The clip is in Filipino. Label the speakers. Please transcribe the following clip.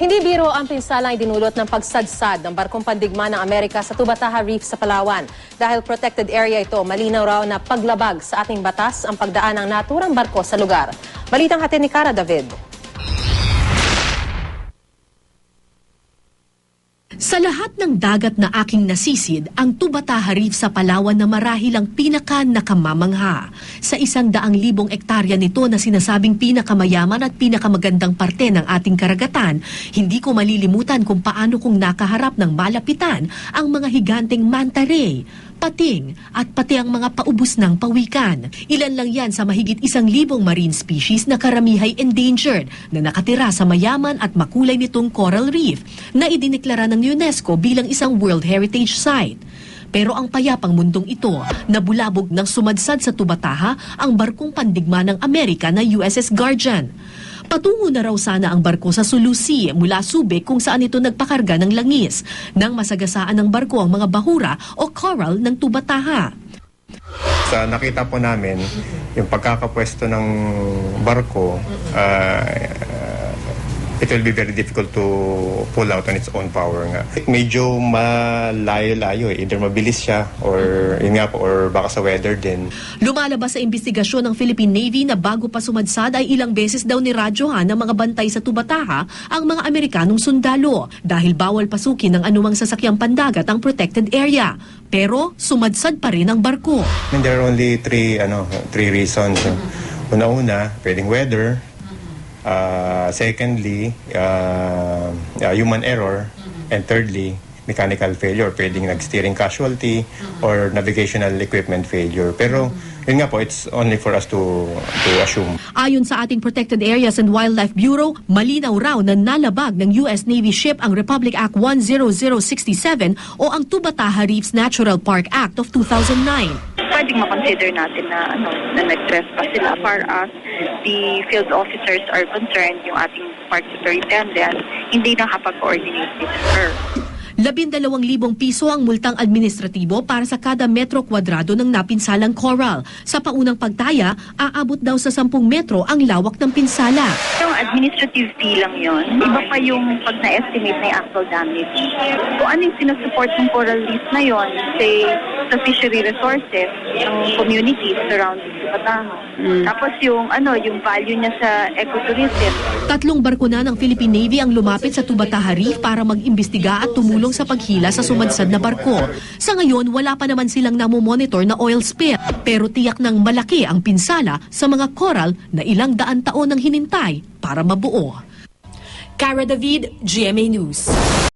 Speaker 1: Hindi biro ang pinsalang idinulot ng pagsadsad ng barkong pandigma ng Amerika sa Tubataha Reef sa Palawan. Dahil protected area ito, malinaw raw na paglabag sa ating batas ang pagdaan ng naturang barko sa lugar. Balitang hatid ni Cara David.
Speaker 2: Sa lahat ng dagat na aking nasisid, ang Tubataha Reef sa Palawan na marahil ang pinaka-nakamamangha. Sa 100,000 ektarya nito na sinasabing pinakamayaman at pinakamagandang parte ng ating karagatan, hindi ko malilimutan kung paano kong nakaharap ng malapitan ang mga higanteng manta ray, pating at pati ang mga paubos ng pawikan. Ilan lang yan sa mahigit 1,000 marine species na karamihay endangered na nakatira sa mayaman at makulay nitong coral reef na idineklara ng UNESCO bilang isang World Heritage Site. Pero ang payapang mundong ito, nabulabog ng sumadsad sa Tubataha ang barkong pandigma ng Amerika na USS Guardian. Patungo na raw sana ang barko sa Sulu Sea mula Subic kung saan ito nagpakarga ng langis nang masagasaan ng barko ang mga bahura o coral ng Tubataha.
Speaker 3: Sa nakita po namin, yung pagkakapwesto ng barko, it will be very difficult to pull out on its own power nga. Medyo malayo-layo either mabilis siya or yun nga po, or baka sa weather din.
Speaker 2: Lumalabas sa investigasyon ng Philippine Navy na bago pa sumadsad ay ilang beses daw niradyohan ng mga bantay sa Tubataha ang mga Amerikanong sundalo dahil bawal pasukin ng anumang sasakyang pandagat ang protected area. Pero sumadsad pa rin ang barko.
Speaker 3: And there are only three reasons. Una-una, pwedeng weather. Secondly, human error, and thirdly, mechanical failure, pwedeng nag-steering casualty or navigational equipment failure. Pero yun nga po, it's only for us to assume.
Speaker 2: Ayon sa ating Protected Areas and Wildlife Bureau, malinaw raw na nalabag ng US Navy ship ang Republic Act 10067 o ang Tubataha Reefs Natural Park Act of 2009.
Speaker 4: Pwedeng makonsider natin na nag-trespass sila. Far as the field officers are concerned, yung ating park superintendent, hindi nakapag-coordinate with her.
Speaker 2: 12,000 piso ang multang administratibo para sa kada metro kwadrado ng napinsalang coral. Sa paunang pagtaya, aabot daw sa 10 metro ang lawak ng pinsala.
Speaker 4: Yung administrative fee lang yun. Iba pa yung pag na-estimate na yung actual damage. Kung ano yung sinusupport ng coral reef na yun, say, sa fishery resources, ng communities surrounding Tubataha. Tapos yung value niya sa ecotourism.
Speaker 2: 3 barko na ng Philippine Navy ang lumapit sa Tubataha Reef para mag-imbestiga at tumulong sa paghila sa sumadsad na barko. Sa ngayon, wala pa naman silang namomonitor na oil spill. Pero tiyak ng malaki ang pinsala sa mga coral na ilang daan taon ang hinintay para mabuo. Cara David, GMA News.